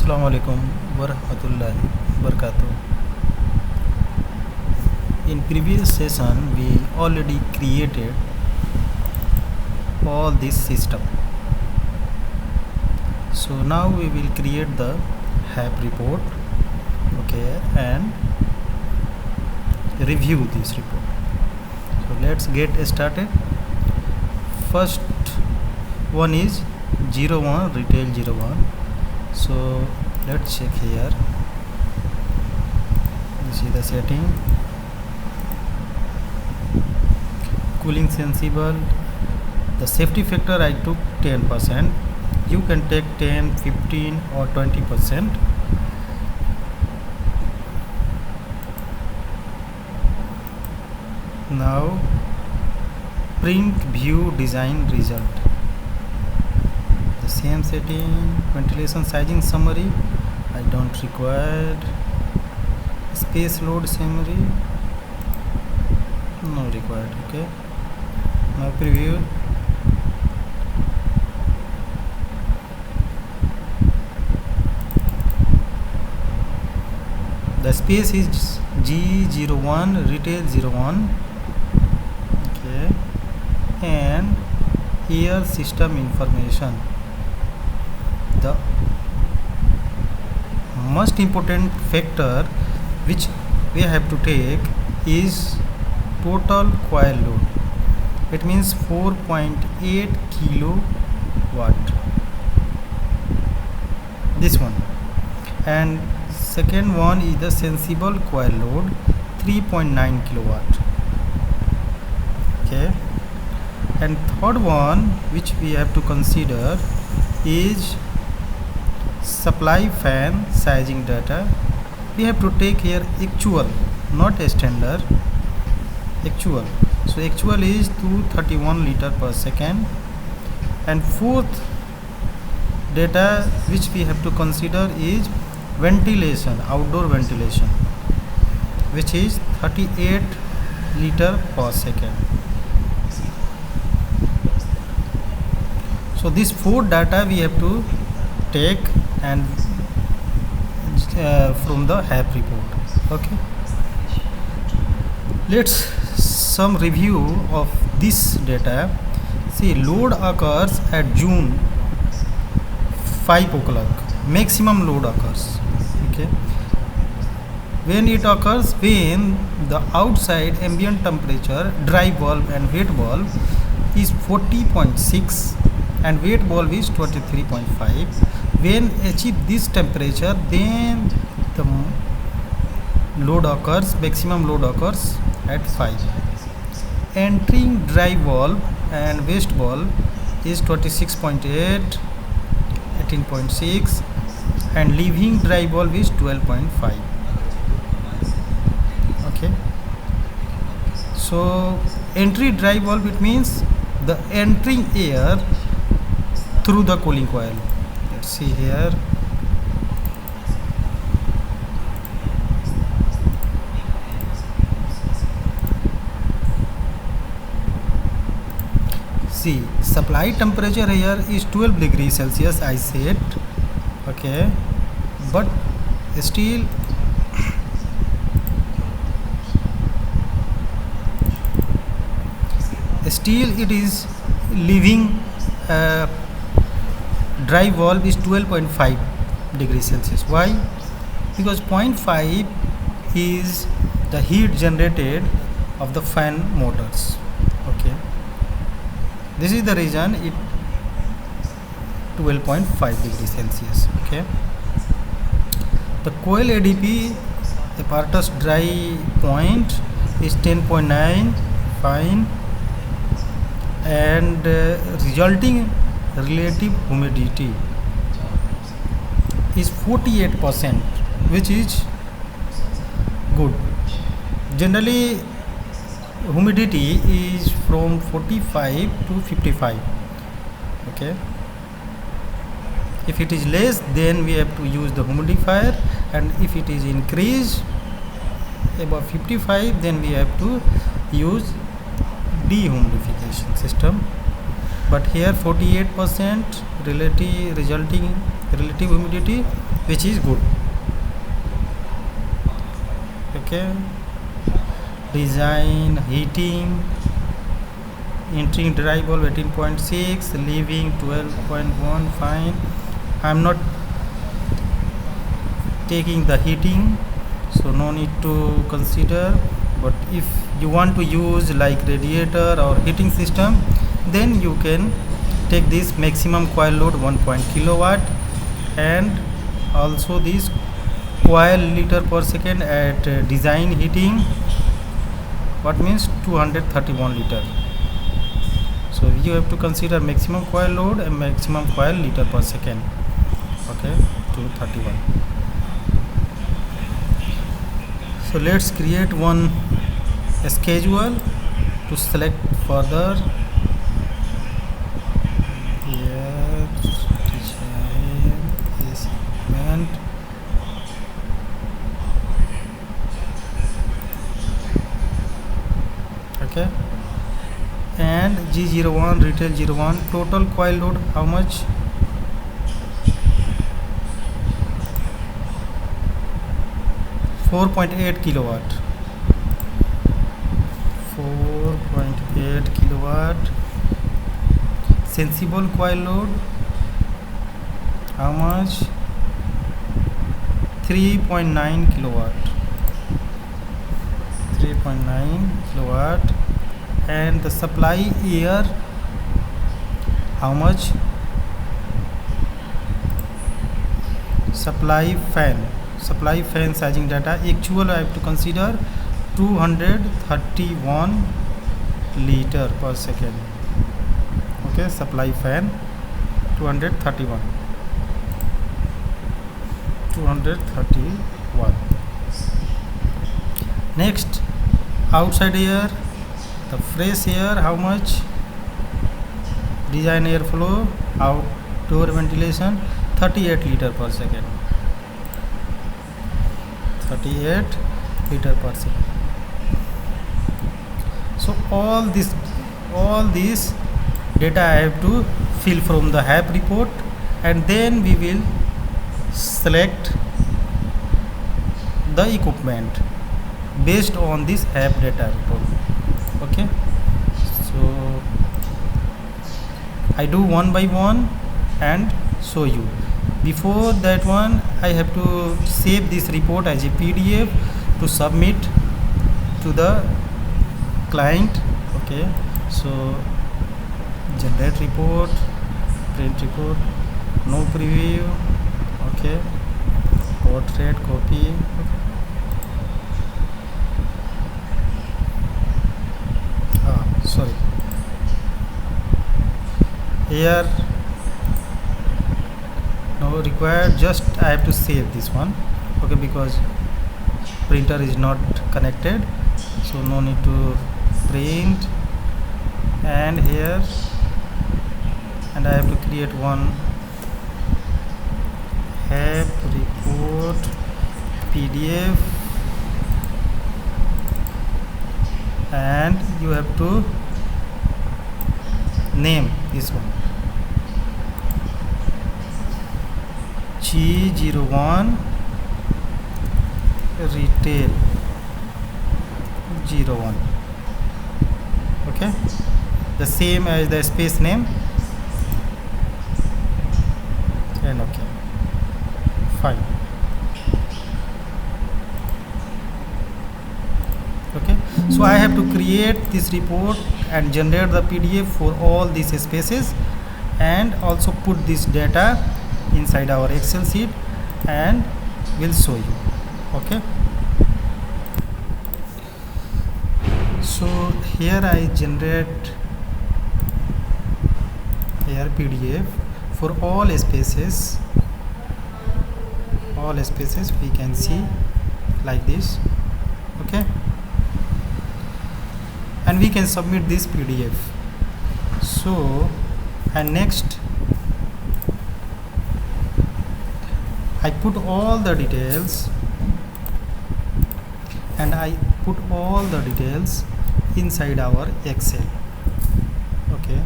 Assalamu alaikum warahmatullahi wabarakatuh. In previous session we already created all this system. So now we will create the HAP report, okay, and review this report. So let's get started. First one is 01 retail 01. So let's check here. This is the setting. Cooling sensible. The safety factor I took 10%. You can take 10, 15 or 20%. Now print view design result. The same setting. Ventilation sizing summary I don't require. Space load summary no required. Okay, now preview. The space is G01 retail 01, okay, and here system information. The most important factor which we have to take is total coil load. It means 4.8 kilowatt, this one, and second one is the sensible coil load 3.9 kilowatt, okay, and third one which we have to consider is supply fan sizing data. We have to take here actual, not a standard, actual. So actual is 231 liter per second, and fourth data which we have to consider is ventilation, outdoor ventilation, which is 38 liter per second. So these four data we have to take and from the HAP report. Okay, let's some review of this data. See, load occurs at June 5 o'clock. Maximum load occurs. Okay, when it occurs, when the outside ambient temperature, dry bulb and wet bulb is 40.6 and wet bulb is 23.5. when achieve this temperature, then the load occurs, maximum load occurs at 5. Entering dry bulb and waste bulb is 26.8, 18.6, and leaving dry bulb is 12.5. Okay, so entry dry bulb, it means the entering air through the cooling coil. Let's see here. See, supply temperature here is 12 degrees Celsius I said, okay, but still it is leaving dry valve is 12.5 degrees Celsius. Why? Because 0.5 is the heat generated of the fan motors. Okay, this is the reason it 12.5 degrees Celsius. Okay, the coil ADP apparatus dry point is 10.9, fine, and resulting relative humidity is 48%, which is good. Generally humidity is from 45 to 55. Okay, if it is less, then we have to use the humidifier, and if it is increased above 55, then we have to use dehumidification system. But here 48% relative resulting relative humidity which is good. Okay, design, heating, entering dry bulb 18.6, leaving 12.1. fine. I'm not taking the heating, so no need to consider. But if you want to use like radiator or heating system, then you can take this maximum coil load 1 kilowatt, and also this coil liter per second at design heating, what means 231 liter. So you have to consider maximum coil load and maximum coil liter per second. Okay, 231. So let's create one schedule to select further. Here, design, segment. Okay, and G01 retail 01, total coil load how much? 4.8 kilowatt. 4.8 kilowatt. Sensible coil load how much? 3.9 kilowatt. 3.9 kilowatt. And the supply air how much? Supply fan sizing data actual I have to consider 231 liter per second. Okay, supply fan 231. Next, outside air, the fresh air how much? Design airflow, outdoor ventilation 38 liter per second. 38 liter per second. So all this data I have to fill from the HAP report, and then we will select the equipment based on this HAP data report. Okay, so I do one by one and show you. Before that one, I have to save this report as a PDF to submit to the client. Okay, so generate report, print report, no preview. Okay, portrait copy. Sorry, here no required, just I have to save this one. Okay, because printer is not connected, so no need to print. And here, and I have to create one HAP report PDF, and you have to name this one G01 retail 01. Okay, the same as the space name, and okay, fine. Okay, so I have to create this report and generate the PDF for all these spaces, and also put this data inside our Excel sheet, and we'll show you. Okay, so here I generate here PDF for all spaces. All spaces we can see like this. Okay, and we can submit this PDF. So, and next I put all the details, and I put all the details inside our Excel. Okay,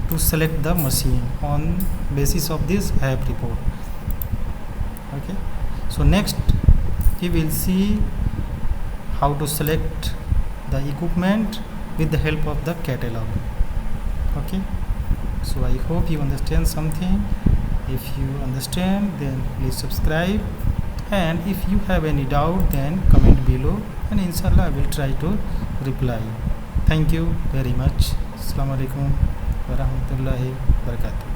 to select the machine on basis of this HAP report. Okay, so next we will see how to select the equipment with the help of the catalog. Okay, so I hope you understand something. If you understand, then please subscribe, and if you have any doubt, then comment below, and inshallah I will try to reply. Thank you very much. Assalamu alaikum warahmatullahi wabarakatuh.